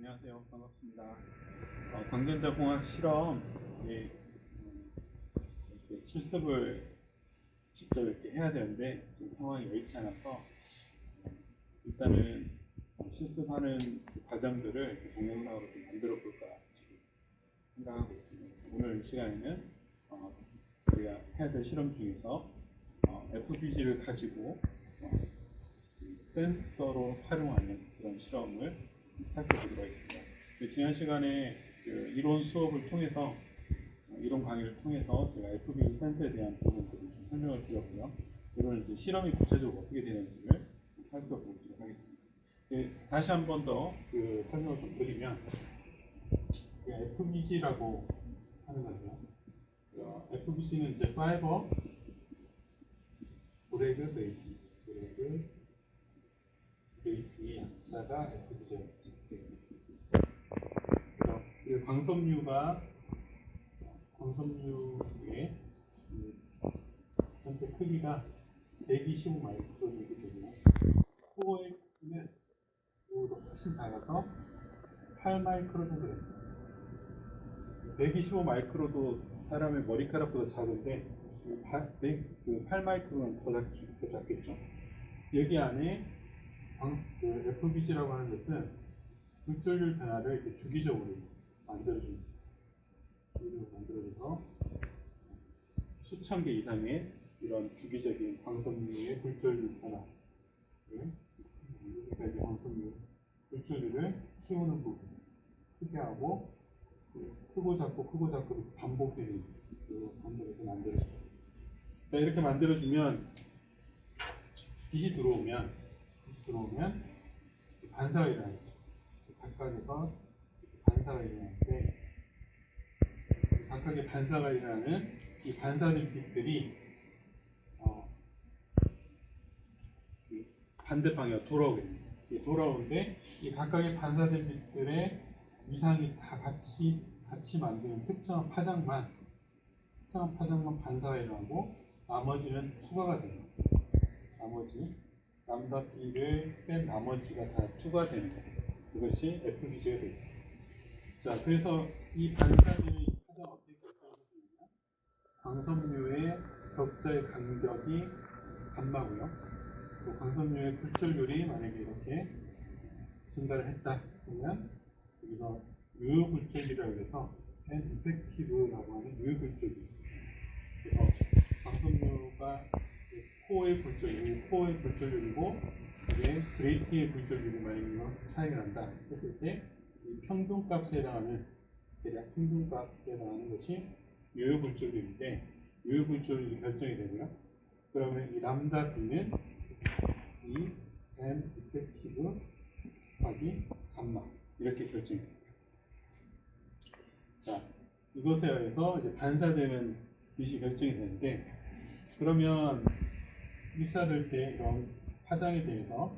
안녕하세요. 반갑습니다. 광전자공학 실험 이렇게 실습을 직접 이렇게 해야 되는데 지금 상황이 여의치 않아서 일단은 실습하는 그 과정들을 이렇게 동영상으로 좀 만들어 볼까 지금 생각하고 있습니다. 그래서 오늘 이 시간에는 우리가 해야 될 실험 중에서 FPG를 가지고 센서로 활용하는 그런 실험을 살펴보도록 하겠습니다. 지난 시간에 그 이론 수업을 통해서 이론 강의를 통해서 제가 FPG 센서에 대한 부분들을 좀 설명을 드렸고요. 오늘 이제 실험이 구체적으로 어떻게 되는지를 살펴보도록 하겠습니다. 다시 한 번 더 그 설명을 좀 드리면 FPG라고 하는 거죠. FPG는 이제 파이버 브레이크 베이팅의 약자가 FPG예요. 그래서 그 광섬유의 전체 크기가 125 마이크로 정도 되고요. 코어의 크기는 이거보다 훨씬 작아서 8 마이크로 정도 됩니다. 125 마이크로도 사람의 머리카락보다 작은데 8 마이크로는 더 작겠죠. 여기 안에 FPG라고 하는 것은 굴절률 변화를 이렇게 주기적으로 만들어줍니다. 만들어줘서 수천 개 이상의 이런 주기적인 광섬유의 굴절률 변화를 여기까지 광섬유 굴절률을 키우는 부분 크게 하고 크고 작고 반복해서 만들어줍니다. 자, 이렇게 만들어주면 빛이 들어오면 반사가 일어나죠. 각각에서 반사가 일어나는데 각각의 반사가 일어나는 이 반사된 빛들이 반대 방향으로 돌아오게 됩니다. 돌아오는데 이 각각의 반사된 빛들의 위상이 다 같이 만드는 특정한 파장만 반사가 일어나고 나머지는 투과가 됩니다. 나머지 람다 B를 뺀 나머지가 다 투과되는 거예요. 이것이 FPG가 되어 있습니다. 자, 그래서 이 반사되는 파장 어떻게 결정하냐면 광섬유의 격자의 간격이 감마고요. 또 광섬유의 굴절률이 만약에 이렇게 증가를 했다 그러면 여기서 유효굴절이라고 해서 인펙티브라고 하는 유효굴절이 있습니다. 그래서 광섬유가 코어의 굴절률이고 이게 그레이팅의 굴절률이 만약에 차이가 난다 했을 때 이 평균값에 해당하는 대략 평균값에 해당하는 것이 유효굴절률인데 유효굴절률이 결정이 되고요. 그러면 이 람다 B는 이 M 이펙티브 곱하기 감마 이렇게 결정이 됩니다. 자, 이것에 의해서 이제 반사되는 빛이 결정이 되는데 그러면 입사될 때 이런 파장에 대해서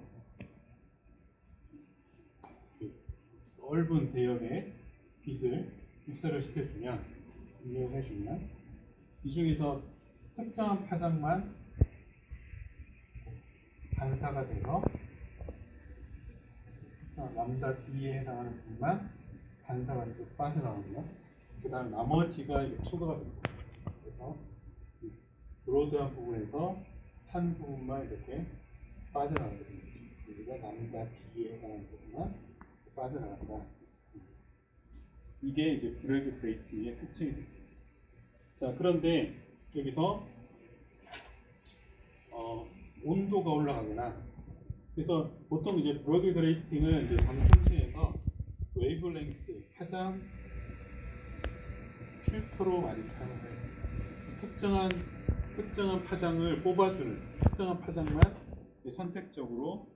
넓은 대역의 빛을 입사를 시켜주면 입력을 해주면 이 중에서 특정한 파장만 반사가 돼서 특정한 람다 B에 해당하는 부분만 반사가 돼서 빠져나오고요. 그 다음 나머지가 추가가 됩니다. 그래서 브로드한 부분에서 한 부분만 이렇게 빠져나가게 됩니다. 여기가 람다 B에 해당하는 부분만 빠져나간다. 이게 이제 브레이크 그레이팅의 특징이 되겠습니다. 자, 그런데 여기서 온도가 올라가거나 그래서 보통 이제 브레이크 그레이팅은 이제 방통신에서 웨이브랭스 파장 필터로 많이 사용해요. 특정한 파장을 뽑아주는 특정한 파장만 선택적으로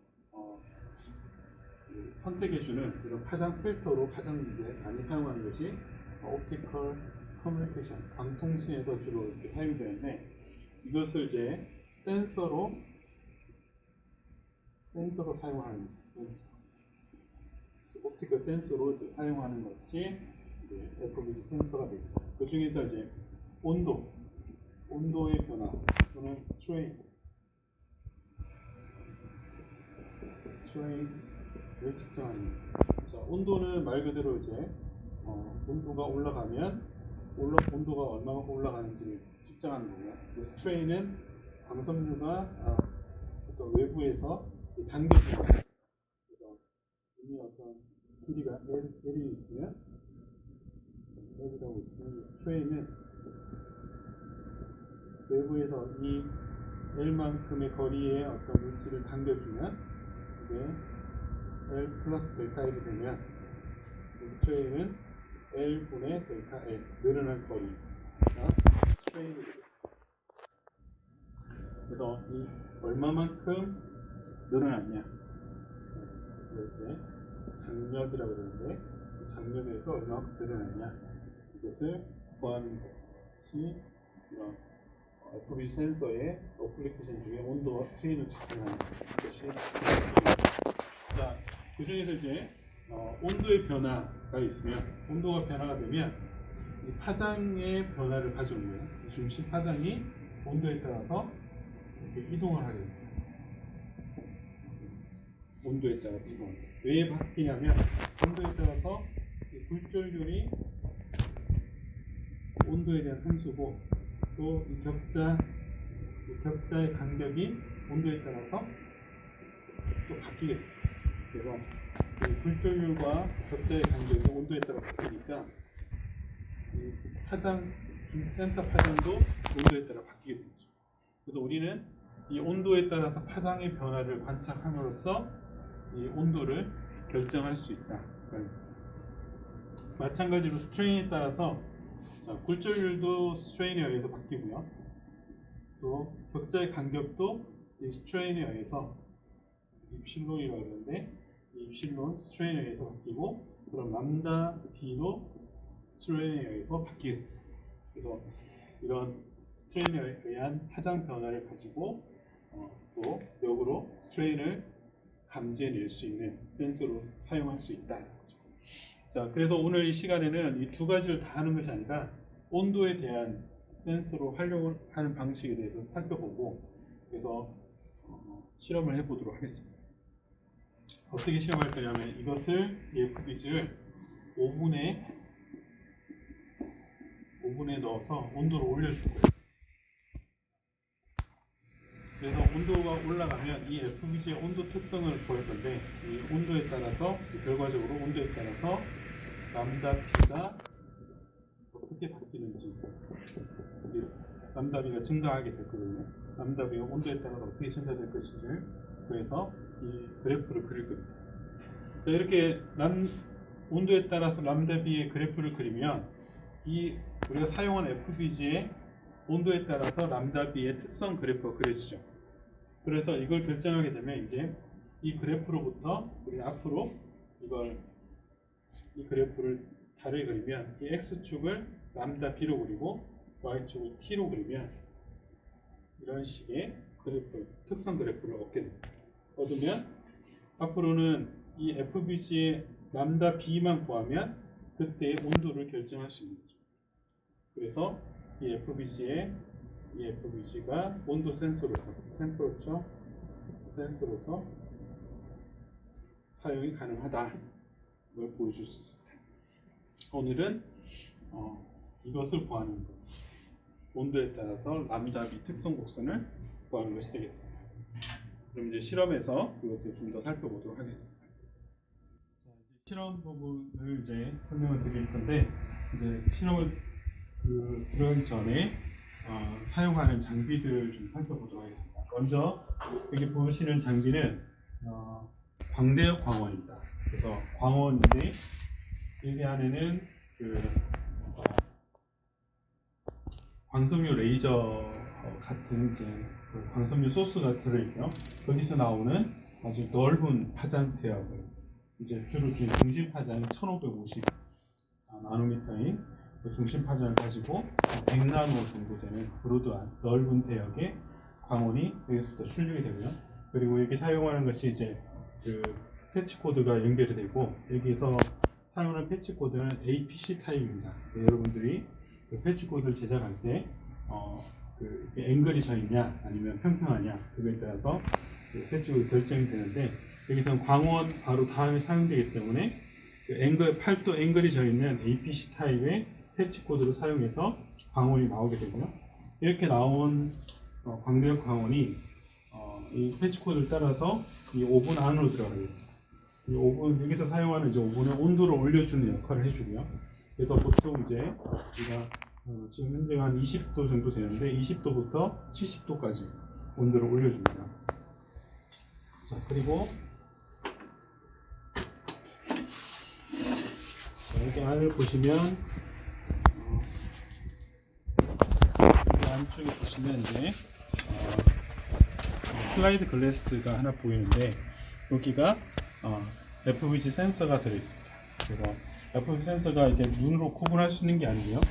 선택해주는 이런 파장 필터로 가장 이제 많이 사용하는 것이 옵티컬 커뮤니케이션 광통신에서 주로 이렇게 사용이 되는데 이것을 이제 센서로 사용하는 옵티컬 센서로 이제 사용하는 것이 이제 FPG 센서가 되겠죠. 그 중에서 이제 온도의 변화 또는 스트레인을 측정하는 자, 온도는 말 그대로 이제 온도가 올라가면 온도가 얼마만큼 올라가는지를 측정하는 거고요. 스트레인은 광섬유가 어떤 외부에서 당겨지는 거예요. 그래서 이미 어떤 길이가 L이 있으면 L이라고 있으면 이 스트레인은 외부에서 이 L만큼의 거리의 어떤 물질을 당겨주면 이게 L 플러스 델타 L이 되면 이 스트레인은 L분의 델타 L 늘어난 거리가 스트레인이 되겠습니다. 그래서 이 얼마만큼 늘어났냐 이걸 이제 장력이라고 그러는데 이 장력에서 얼마만큼 늘어났냐 이것을 구하는 것이 이런 FPG 센서의 어플리케이션 중에 온도와 스트레인을 측정하는 것이 자, 그 중에서 이제 온도의 변화가 있으면 온도가 변화가 되면 이 파장의 변화를 가져오는 거예요. 이 중심 파장이 온도에 따라서 이렇게 이동을 하게 됩니다. 온도에 따라서 이동합니다. 왜 바뀌냐면 온도에 따라서 이 굴절률이 온도에 대한 함수고 또 이 격자의 간격이 온도에 따라서 또 바뀌게 됩니다. 그래서 이 굴절률과 격자의 간격이 온도에 따라 바뀌니까 이 파장, 센터 파장도 온도에 따라 바뀌게 되죠. 그래서 우리는 이 온도에 따라서 파장의 변화를 관찰함으로써 이 온도를 결정할 수 있다. 마찬가지로 스트레인에 따라서 굴절률도 스트레인에 의해서 바뀌고요. 또 격자의 간격도 이 스트레인에 의해서 입실론이라고 하는데 이 입실론 스트레인에 의해서 바뀌고 그럼 람다 B도 스트레인에 의해서 바뀌게 됩니다. 그래서 이런 스트레인에 의한 파장 변화를 가지고 또 역으로 스트레인을 감지해낼 수 있는 센서로 사용할 수 있다. 자, 그래서 오늘 이 시간에는 이 두 가지를 다 하는 것이 아니라 온도에 대한 센서로 활용을 하는 방식에 대해서 살펴보고 그래서 실험을 해보도록 하겠습니다. 어떻게 실험할 거냐면 이것을 FPG를 오븐에 넣어서 온도를 올려줄 거예요. 그래서 온도가 올라가면 이 FPG의 온도 특성을 볼 건데 이 온도에 따라서 결과적으로 온도에 따라서 람다 B가 어떻게 바뀌는지 람다 B가 증가하게 될 거거든요. 람다 B가 온도에 따라서 어떻게 증가될 것인지를 그래서 이 그래프를 그릴 겁니다. 자, 이렇게 온도에 따라서 람다 B의 그래프를 그리면 이 우리가 사용한 FPG의 온도에 따라서 람다 B의 특성 그래프가 그려지죠. 그래서 이걸 결정하게 되면 이제 이 그래프로부터 우리 앞으로 이 그래프를 다르게 그리면 이 X축을 람다 B로 그리고 Y축을 T로 그리면 이런 식의 특성 그래프를 얻게 됩니다. 얻으면 앞으로는 이 FPG의 람다 B만 구하면 그때의 온도를 결정할 수 있는 거죠. 그래서 이 FPG가 온도 센서로서 템퍼러처 센서로서 사용이 가능하다. 걸 보여줄 수 있습니다. 오늘은 이것을 구하는 것, 온도에 따라서 람다 B 특성 곡선을 구하는 것이 되겠습니다. 그럼 이제 실험에서 그것을 좀 더 살펴보도록 하겠습니다. 자, 이제 실험 부분을 이제 설명을 드릴 건데 이제 실험을 들어가기 전에 사용하는 장비들을 좀 살펴보도록 하겠습니다. 먼저 여기 보시는 장비는 광대역 광원입니다. 그래서 광원인데 여기 안에는 광섬유 레이저 같은 이제 광섬유 소스가 들어있고요. 거기서 나오는 아주 넓은 파장 태엽을 이제 주로 중심 파장이 1550 나노미터인 중심 파장을 가지고 100나노 정도 되는 브로드한 넓은 대역의 광원이 여기서부터 출력이 되고요. 그리고 여기 사용하는 것이 이제 패치 코드가 연결이 되고 여기서 사용하는 패치 코드는 APC 타입입니다. 여러분들이 패치 코드를 제작할 때 앵글이 져 있냐 아니면 평평하냐 그거에 따라서 패치 코드 결정이 되는데 여기서는 광원 바로 다음에 사용되기 때문에 그 앵글 8도 앵글이 져 있는 APC 타입의 패치 코드를 사용해서 광원이 나오게 되고요. 이렇게 나온 광대역 광원이 이 패치 코드를 따라서 이 오븐 안으로 들어가게 됩니다. 이 오븐 여기서 사용하는 이제 오븐의 온도를 올려주는 역할을 해주고요. 그래서 보통 이제 우리가 지금 현재 한 20도 정도 되는데 20도부터 70도까지 온도를 올려줍니다. 자, 그리고 여기 안을 보시면 여기 안쪽에 보시면 이제 슬라이드 글래스가 하나 보이는데 여기가 FVG 센서가 들어있습니다. 그래서 FVG 센서가 이렇게 눈으로 구분할 수 있는 게 아니고요.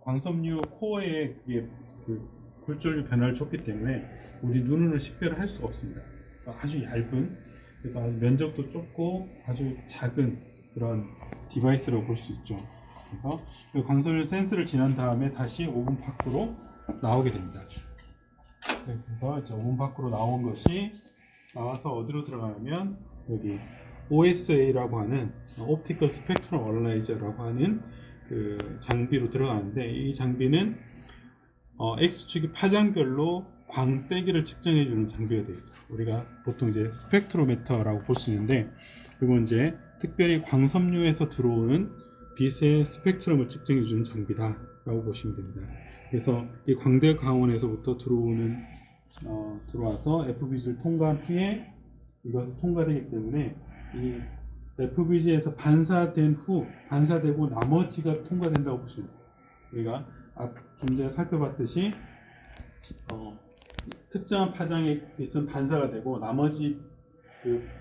광섬유 코어에 그게 그 굴절류 변화를 줬기 때문에 우리 눈으로 식별을 할 수가 없습니다. 그래서 아주 얇은, 그래서 아주 면적도 좁고 아주 작은 그런 디바이스로 볼 수 있죠. 그래서 그 광섬유 센서를 지난 다음에 다시 오븐 밖으로 나오게 됩니다. 그래서 이제 오븐 밖으로 나온 것이 나와서 어디로 들어가냐면 여기 OSA라고 하는 옵티컬 스펙트럼 어널라이저라고 하는 그 장비로 들어가는데, 이 장비는 X축이 파장별로 광 세기를 측정해 주는 장비가 되어 있습니다. 우리가 보통 이제 스펙트로미터라고 볼 수 있는데, 이건 이제 특별히 광섬유에서 들어오는 빛의 스펙트럼을 측정해 주는 장비다라고 보시면 됩니다. 그래서 이 광대 광원에서부터 들어와서 FVG를 통과한 후에 이것을 통과되기 때문에 이 FVG에서 반사되고 나머지가 통과된다고 보시면 돼요. 우리가 좀 전에 살펴봤듯이 특정한 파장의 빛은 반사가 되고 나머지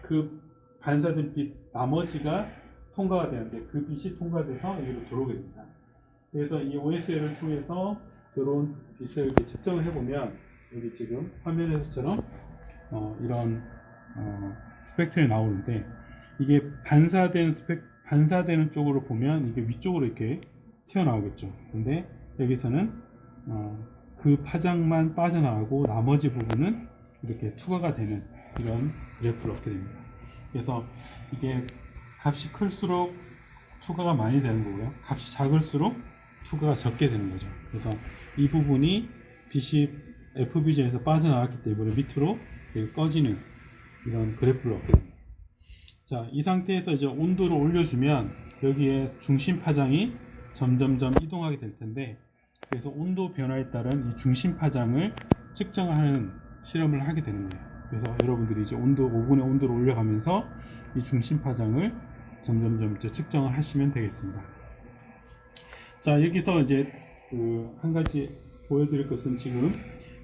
그 반사된 빛 나머지가 통과가 되는데 그 빛이 통과돼서 여기로 들어오게 됩니다. 그래서 이 OSL을 통해서 들어온 빛을 이렇게 측정을 해보면 여기 지금 화면에서처럼 이런 스펙트럼이 나오는데, 이게 반사되는 쪽으로 보면 이게 위쪽으로 이렇게 튀어나오겠죠. 근데 여기서는 그 파장만 빠져나가고 나머지 부분은 이렇게 투과가 되는 이런 그래프를 얻게 됩니다. 그래서 이게 값이 클수록 투과가 많이 되는 거고요. 값이 작을수록 투과가 적게 되는 거죠. 그래서 이 부분이 빛이 FVG에서 빠져나왔기 때문에 밑으로 꺼지는 이런 그래프를 얻게 됩니다. 자, 이 상태에서 이제 온도를 올려주면 여기에 중심 파장이 점점점 이동하게 될 텐데, 그래서 온도 변화에 따른 이 중심 파장을 측정하는 실험을 하게 되는 거예요. 그래서 여러분들이 이제 오븐의 온도를 올려가면서 이 중심 파장을 점점점 이제 측정을 하시면 되겠습니다. 자, 여기서 이제 한 가지 보여드릴 것은 지금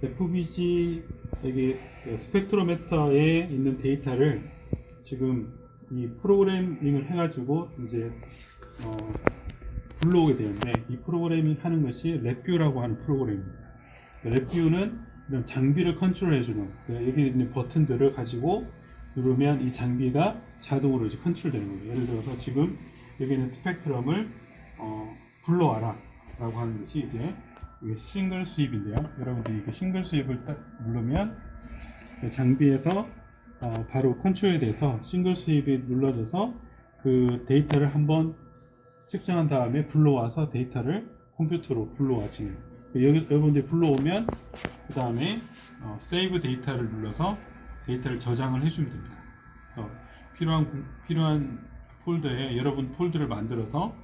FVG 여기 스펙트로미터에 있는 데이터를 지금 이 프로그래밍을 해가지고 이제 불러오게 되는데, 이 프로그래밍 하는 것이 랩뷰라고 하는 프로그램입니다. 랩뷰는 이런 장비를 컨트롤해주는, 여기 있는 버튼들을 가지고 누르면 이 장비가 자동으로 이제 컨트롤되는 거예요. 예를 들어서 지금 여기 있는 스펙트럼을 불러와라 라고 하는 것이 이제 이게 싱글 스윕인데요. 여러분들이 이거 싱글 스윕을 딱 누르면 장비에서 바로 컨트롤이 돼서 싱글 스윕이 눌러져서 그 데이터를 한번 측정한 다음에 불러와서 데이터를 컴퓨터로 불러와지는, 여러분들이 불러오면 그 다음에 세이브 데이터를 눌러서 데이터를 저장을 해주면 됩니다. 그래서 필요한 폴더에 여러분 폴더를 만들어서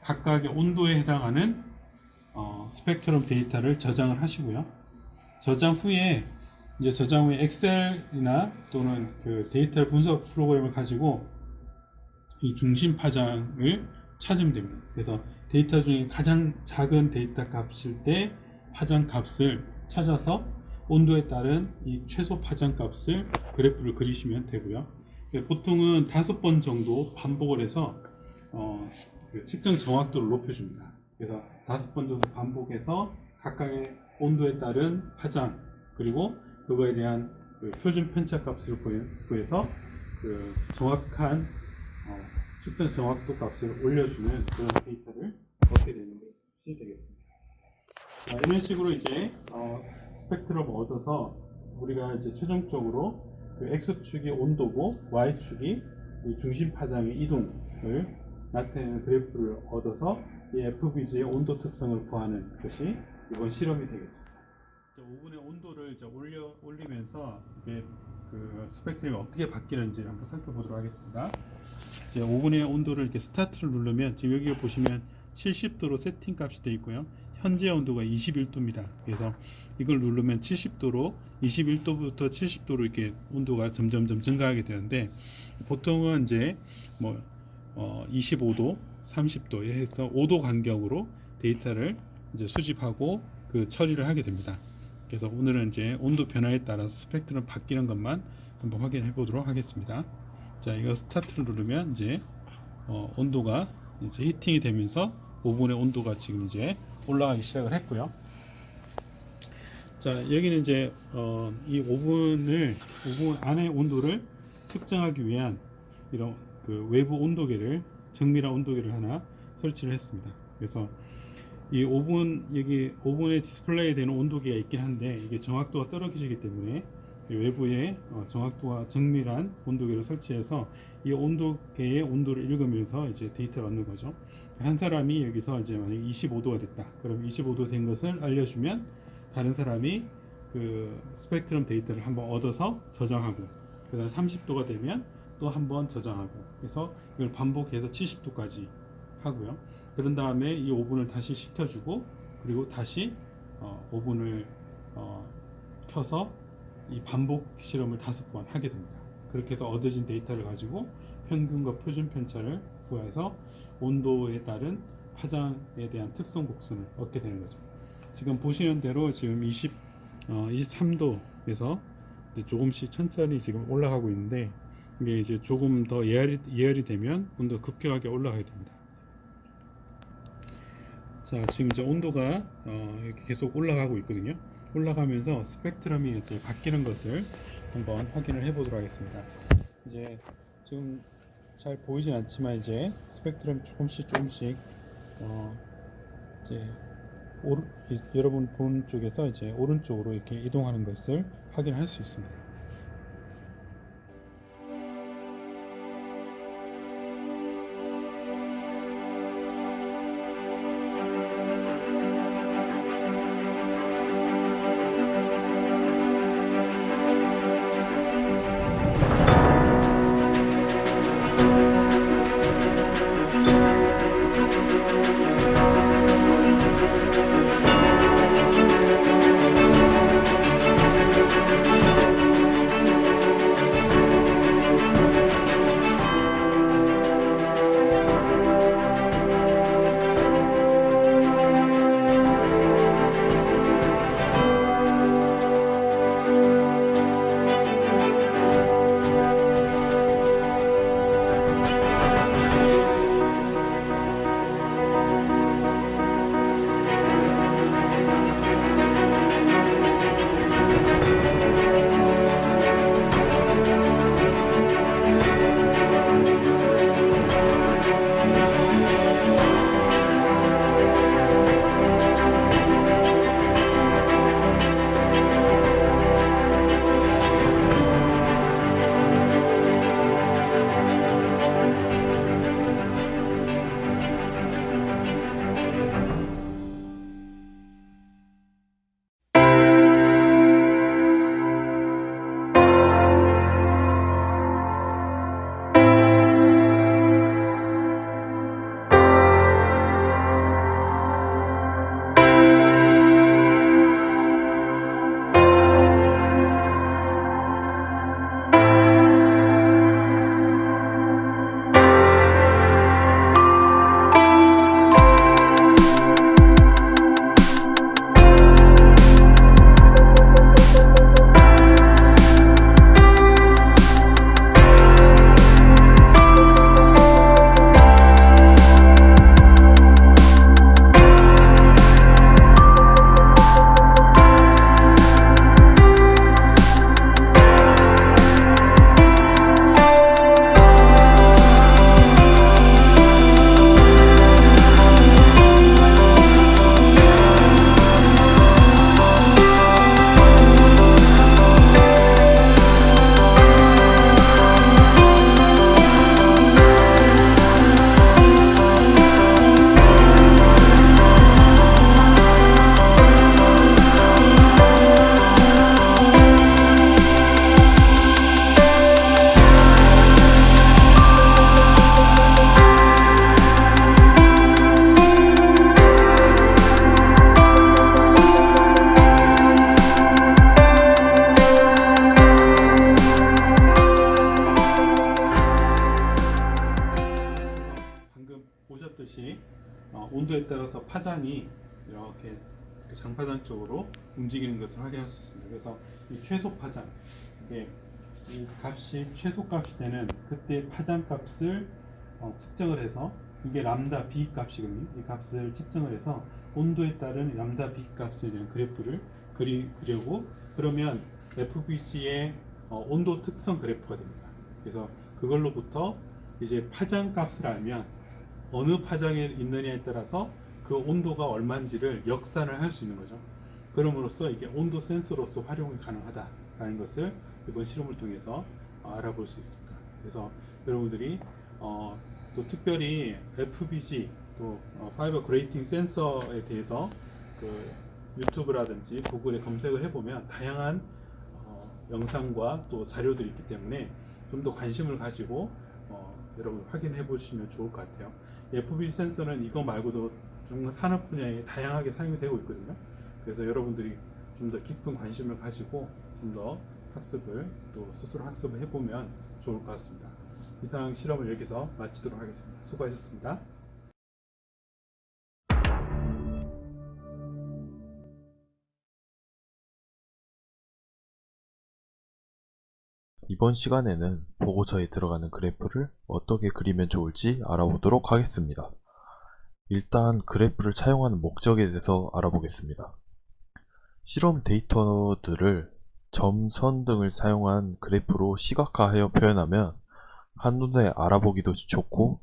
각각의 온도에 해당하는 스펙트럼 데이터를 저장을 하시고요. 저장 후에 엑셀이나 또는 그 데이터 분석 프로그램을 가지고 이 중심 파장을 찾으면 됩니다. 그래서 데이터 중에 가장 작은 데이터 값일 때 파장 값을 찾아서 온도에 따른 이 최소 파장 값을 그래프를 그리시면 되고요. 보통은 5번 정도 반복을 해서 측정 정확도를 높여줍니다. 그래서 5번 정도 반복해서 각각의 온도에 따른 파장, 그리고 그거에 대한 표준 편차 값을 구해서 정확한 측정 정확도 값을 올려주는 그런 데이터를 얻게 되는 것이 되겠습니다. 자, 이런 식으로 이제 스펙트럼을 얻어서 우리가 이제 최종적으로 그 X축이 온도고 Y축이 이 중심 파장의 이동을 나타내는 그래프를 얻어서 이 FBG의 온도 특성을 구하는 것이 이번 실험이 되겠습니다. 오븐의 온도를 이제 올리면서 이게 그 스펙트럼이 어떻게 바뀌는지 한번 살펴보도록 하겠습니다. 이제 오븐의 온도를 이렇게 스타트를 누르면 지금 여기 보시면 70도로 세팅 값이 되어 있고요. 현재 온도가 21도입니다. 그래서 이걸 누르면 70도로 21도부터 70도로 이렇게 온도가 점점점 증가하게 되는데 보통은 이제 뭐 25도, 30도 해서 5도 간격으로 데이터를 이제 수집하고 그 처리를 하게 됩니다. 그래서 오늘은 이제 온도 변화에 따라서 스펙트럼 바뀌는 것만 한번 확인해 보도록 하겠습니다. 자, 이거 스타트를 누르면 이제 온도가 이제 히팅이 되면서 오븐의 온도가 지금 이제 올라가기 시작을 했고요. 자, 여기는 이제 이 오븐 안의 온도를 측정하기 위한 이런 그 외부 온도계를 정밀한 온도계를 하나 설치를 했습니다. 그래서 이 여기 오븐에 디스플레이 되는 온도계가 있긴 한데 이게 정확도가 떨어지기 때문에 외부에 정확도가 정밀한 온도계를 설치해서 이 온도계의 온도를 읽으면서 이제 데이터를 얻는 거죠. 한 사람이 여기서 이제 만약 25도가 됐다. 그럼 25도 된 것을 알려주면 다른 사람이 그 스펙트럼 데이터를 한번 얻어서 저장하고 그다음 30도가 되면 또 한번 저장하고 그래서 이걸 반복해서 70도까지 하고요. 그런 다음에 이 오븐을 다시 식혀주고 그리고 다시 오븐을 켜서 이 반복 실험을 5번 하게 됩니다. 그렇게 해서 얻어진 데이터를 가지고 평균과 표준 편차를 구해서 온도에 따른 파장에 대한 특성 곡선을 얻게 되는 거죠. 지금 보시는 대로 지금 23도에서 조금씩 천천히 지금 올라가고 있는데 이게 이제 조금 더 예열이 되면 온도가 급격하게 올라가게 됩니다. 자, 지금 이제 온도가 이렇게 계속 올라가고 있거든요. 올라가면서 스펙트럼이 이제 바뀌는 것을 한번 확인을 해보도록 하겠습니다. 이제 지금 잘 보이진 않지만 이제 스펙트럼 조금씩 이제 여러분 보는 쪽에서 이제 오른쪽으로 이렇게 이동하는 것을 확인할 수 있습니다. 온도에 따라서 파장이 이렇게 장파장 쪽으로 움직이는 것을 확인할 수 있습니다. 그래서 이 최소 파장, 이게 이 값이 최소값이 되는 그때 파장 값을 측정을 해서, 이게 람다 B 값이거든요. 이 값을 측정을 해서 온도에 따른 람다 B 값에 대한 그래프를 그리고, 그러면 FBC의 온도 특성 그래프가 됩니다. 그래서 그걸로부터 이제 파장 값을 알면 어느 파장에 있느냐에 따라서 그 온도가 얼마인지를 역산을 할 수 있는 거죠. 그럼으로써 이게 온도 센서로서 활용이 가능하다라는 것을 이번 실험을 통해서 알아볼 수 있습니다. 그래서 여러분들이 또 특별히 FBG 또 파이버 그레이팅 센서에 대해서 그 유튜브라든지 구글에 검색을 해보면 다양한 영상과 또 자료들이 있기 때문에 좀 더 관심을 가지고 여러분 확인해 보시면 좋을 것 같아요. FBG 센서는 이거 말고도 정말 산업 분야에 다양하게 사용이 되고 있거든요. 그래서 여러분들이 좀 더 깊은 관심을 가지고 좀 더 학습을, 또 스스로 학습을 해보면 좋을 것 같습니다. 이상 실험을 여기서 마치도록 하겠습니다. 수고하셨습니다. 이번 시간에는 보고서에 들어가는 그래프를 어떻게 그리면 좋을지 알아보도록 하겠습니다. 일단 그래프를 사용하는 목적에 대해서 알아보겠습니다. 실험 데이터들을 점, 선 등을 사용한 그래프로 시각화하여 표현하면 한눈에 알아보기도 좋고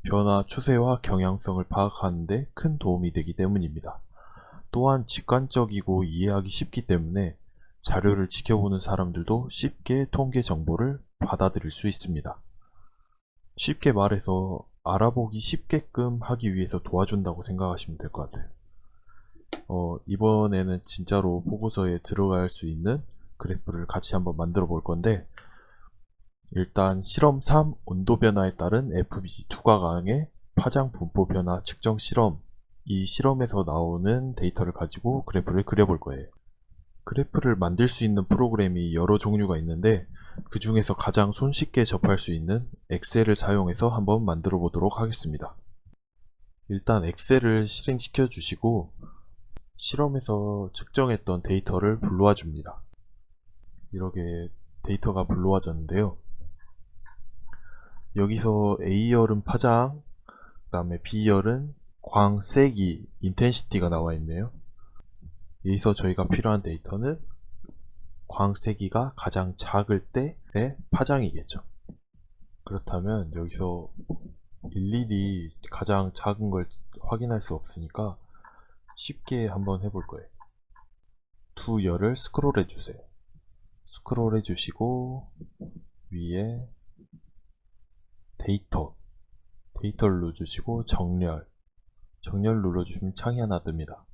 변화 추세와 경향성을 파악하는 데 큰 도움이 되기 때문입니다. 또한 직관적이고 이해하기 쉽기 때문에 자료를 지켜보는 사람들도 쉽게 통계 정보를 받아들일 수 있습니다. 쉽게 말해서 알아보기 쉽게끔 하기 위해서 도와준다고 생각하시면 될 것 같아요. 이번에는 진짜로 보고서에 들어갈 수 있는 그래프를 같이 한번 만들어 볼 건데, 일단 실험 3 온도 변화에 따른 FBG 투과강의 파장 분포 변화 측정 실험, 이 실험에서 나오는 데이터를 가지고 그래프를 그려볼 거예요. 그래프를 만들 수 있는 프로그램이 여러 종류가 있는데 그 중에서 가장 손쉽게 접할 수 있는 엑셀을 사용해서 한번 만들어 보도록 하겠습니다. 일단 엑셀을 실행시켜 주시고 실험에서 측정했던 데이터를 불러와 줍니다. 이렇게 데이터가 불러와졌는데요. 여기서 A열은 파장, 그 다음에 B열은 광세기, 인텐시티가 나와 있네요. 여기서 저희가 필요한 데이터는 광세기가 가장 작을 때의 파장이겠죠. 그렇다면 여기서 일일이 가장 작은 걸 확인할 수 없으니까 쉽게 한번 해볼 거예요. 두 열을 스크롤 해주세요. 스크롤 해주시고 위에 데이터를 눌러주시고 정렬 눌러주시면 창이 하나 뜹니다.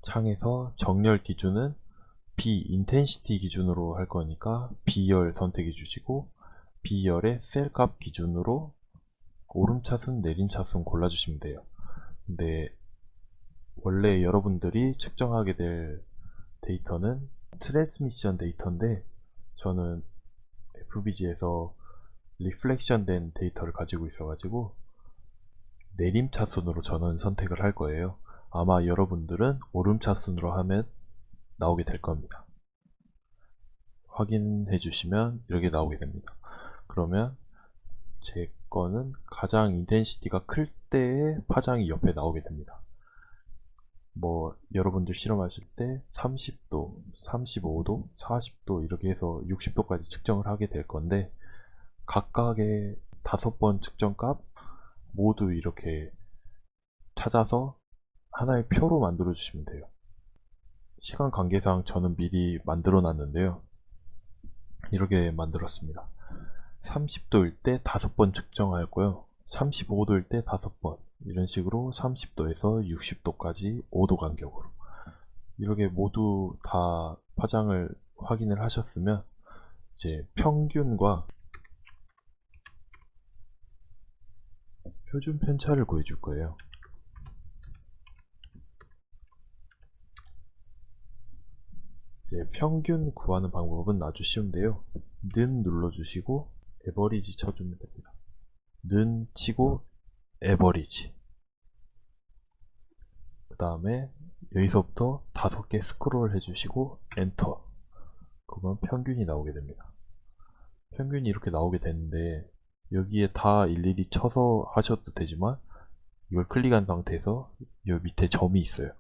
창에서 정렬 기준은 B 인텐시티 기준으로 할 거니까 B열 선택해 주시고 B열의 셀값 기준으로 오름차순 내림차순 골라주시면 돼요. 근데 원래 여러분들이 측정하게 될 데이터는 트랜스미션 데이터인데 저는 FBG에서 리플렉션 된 데이터를 가지고 있어가지고 내림차순으로 저는 선택을 할 거예요. 아마 여러분들은 오름차순으로 하면 나오게 될 겁니다. 확인해 주시면 이렇게 나오게 됩니다. 그러면 제 거는 가장 인텐시티가 클 때의 파장이 옆에 나오게 됩니다. 뭐 여러분들 실험하실 때 30도, 35도, 40도 이렇게 해서 60도까지 측정을 하게 될 건데 각각의 5번 측정값 모두 이렇게 찾아서 하나의 표로 만들어 주시면 돼요. 시간 관계상 저는 미리 만들어 놨는데요. 이렇게 만들었습니다. 30도일 때 5번 측정하였고요. 35도일 때 5번, 이런 식으로 30도에서 60도까지 5도 간격으로 이렇게 모두 다 파장을 확인을 하셨으면 이제 평균과 표준 편차를 구해줄 거예요. 이제 평균 구하는 방법은 아주 쉬운데요. 는 눌러주시고 에버리지 쳐주면 됩니다. 는 치고 에버리지. 그 다음에 여기서부터 5개 스크롤 해주시고 엔터. 그러면 평균이 나오게 됩니다. 평균이 이렇게 나오게 되는데 여기에 다 일일이 쳐서 하셔도 되지만 이걸 클릭한 상태에서 여 밑에 점이 있어요.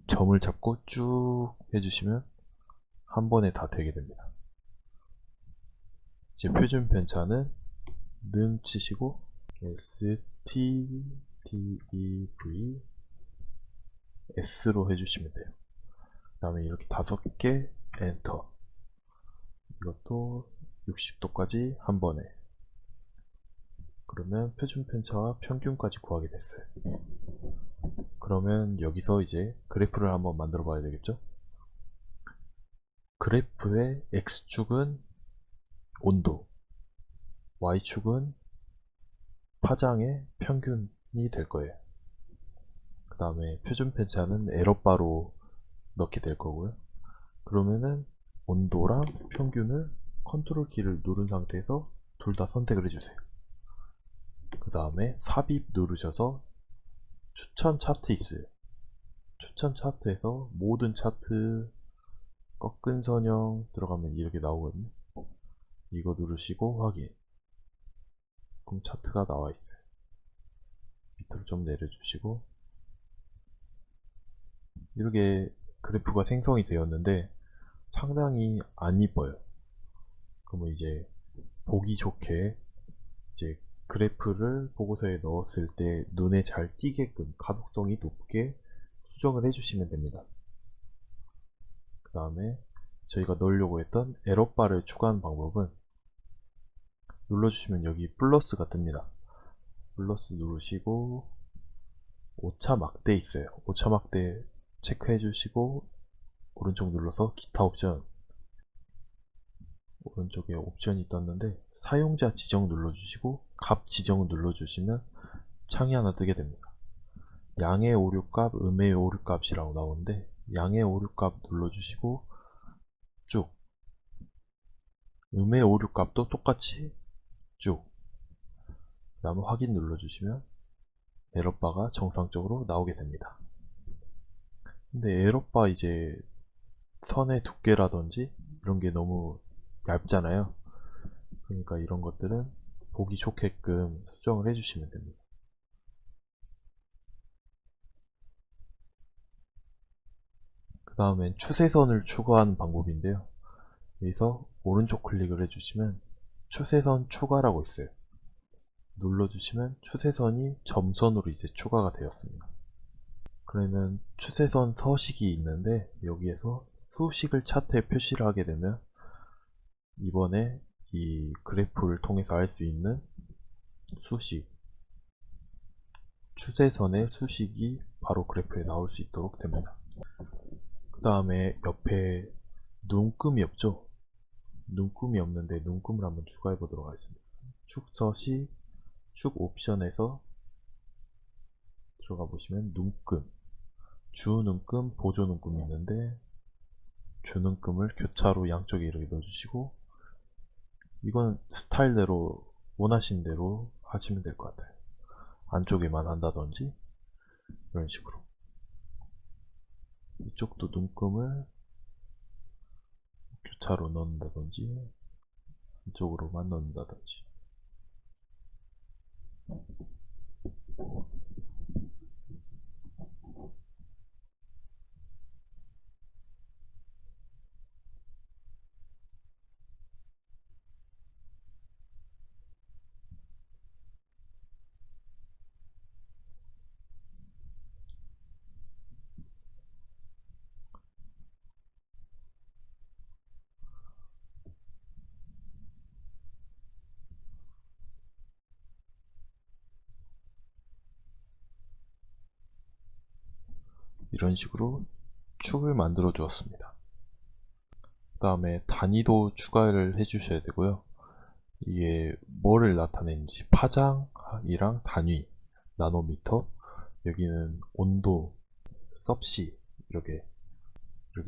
점을 잡고 쭉 해주시면 한 번에 다 되게 됩니다. 이제 표준 편차는 는 치시고 STDEV S로 해주시면 돼요. 그 다음에 이렇게 5개 엔터. 이것도 60도까지 한 번에. 그러면 표준 편차와 평균까지 구하게 됐어요. 그러면 여기서 이제 그래프를 한번 만들어 봐야 되겠죠? 그래프의 X축은 온도, Y축은 파장의 평균이 될 거예요. 그 다음에 표준 편차는 에러바로 넣게 될 거고요. 그러면은 온도랑 평균을 컨트롤 키를 누른 상태에서 둘 다 선택을 해주세요. 그 다음에 삽입 누르셔서 추천 차트 있어요. 추천 차트에서 모든 차트 꺾은 선형 들어가면 이렇게 나오거든요. 이거 누르시고 확인. 그럼 차트가 나와 있어요. 밑으로 좀 내려주시고 이렇게 그래프가 생성이 되었는데 상당히 안 이뻐요. 그러면 이제 보기 좋게 이제 그래프를 보고서에 넣었을 때 눈에 잘 띄게끔 가독성이 높게 수정을 해주시면 됩니다. 그 다음에 저희가 넣으려고 했던 에러바를 추가하는 방법은 눌러주시면 여기 플러스가 뜹니다. 플러스 누르시고 오차 막대 있어요. 오차 막대 체크해 주시고 오른쪽 눌러서 기타 옵션, 오른쪽에 옵션이 떴는데 사용자 지정 눌러주시고 값 지정 눌러주시면 창이 하나 뜨게 됩니다. 양의 오류값, 음의 오류값이라고 나오는데 양의 오류값 눌러주시고 쭉, 음의 오류값도 똑같이 쭉, 그 다음에 확인 눌러주시면 에러바가 정상적으로 나오게 됩니다. 근데 에러바 이제 선의 두께라든지 이런 게 너무 얇잖아요. 그러니까 이런 것들은 보기 좋게끔 수정을 해주시면 됩니다. 그 다음엔 추세선을 추가하는 방법인데요. 여기서 오른쪽 클릭을 해주시면 추세선 추가라고 있어요. 눌러주시면 추세선이 점선으로 이제 추가가 되었습니다. 그러면 추세선 서식이 있는데 여기에서 수식을 차트에 표시를 하게 되면 이번에 이 그래프를 통해서 알 수 있는 수식, 추세선의 수식이 바로 그래프에 나올 수 있도록 됩니다. 그 다음에 옆에 눈금이 없죠? 눈금이 없는데 눈금을 한번 추가해 보도록 하겠습니다. 축서시 축 옵션에서 들어가 보시면 눈금, 주 눈금, 보조 눈금이 있는데 주 눈금을 교차로 양쪽에 이렇게 넣어주시고 이건 스타일대로 원하시는 대로 하시면 될 것 같아요. 안쪽에만 한다든지 이런 식으로 이쪽도 눈금을 교차로 넣는다든지 이쪽으로만 넣는다든지. 이런 식으로 축을 만들어 주었습니다. 그 다음에 단위도 추가를 해 주셔야 되고요. 이게 뭐를 나타내는지 파장이랑 단위, 나노미터, 여기는 온도, 섭씨 이렇게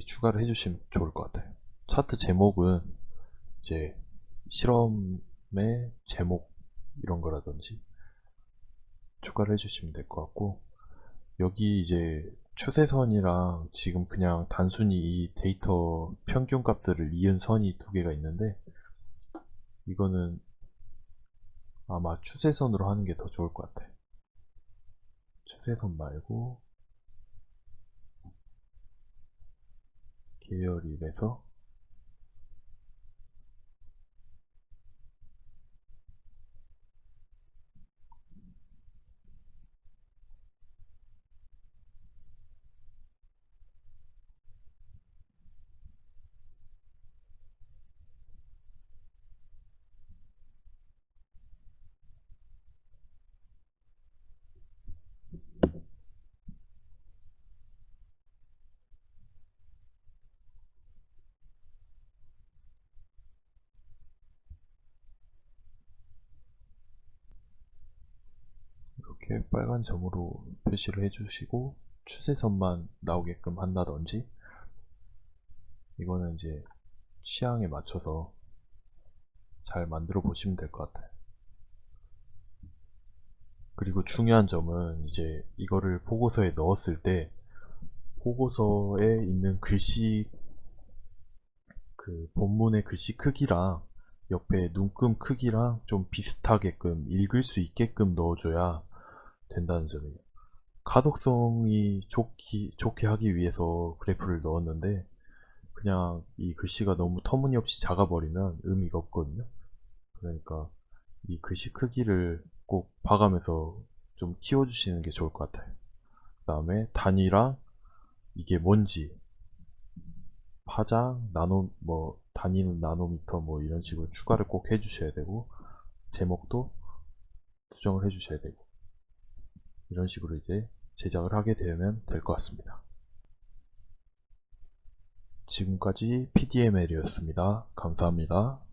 추가를 해주시면 좋을 것 같아요. 차트 제목은 이제 실험의 제목 이런 거라든지 추가를 해주시면 될 것 같고, 여기 이제 추세선이랑 지금 그냥 단순히 이 데이터 평균 값들을 이은 선이 두 개가 있는데, 이거는 아마 추세선으로 하는 게 더 좋을 것 같아. 추세선 말고 계열일에서 이렇게 빨간 점으로 표시를 해주시고 추세선만 나오게끔 한다든지, 이거는 이제 취향에 맞춰서 잘 만들어 보시면 될 것 같아요. 그리고 중요한 점은 이제 이거를 보고서에 넣었을 때 보고서에 있는 글씨, 그 본문의 글씨 크기랑 옆에 눈금 크기랑 좀 비슷하게끔 읽을 수 있게끔 넣어줘야 된다는 점이에요. 가독성이 좋게 하기 위해서 그래프를 넣었는데, 그냥 이 글씨가 너무 터무니없이 작아버리면 의미가 없거든요. 그러니까 이 글씨 크기를 꼭 봐가면서 좀 키워주시는 게 좋을 것 같아요. 그 다음에 단위랑 이게 뭔지, 파장, 단위는 나노미터 뭐 이런 식으로 추가를 꼭 해주셔야 되고, 제목도 수정을 해주셔야 되고, 이런 식으로 이제 제작을 하게 되면 될 것 같습니다. 지금까지 PDML이었습니다. 감사합니다.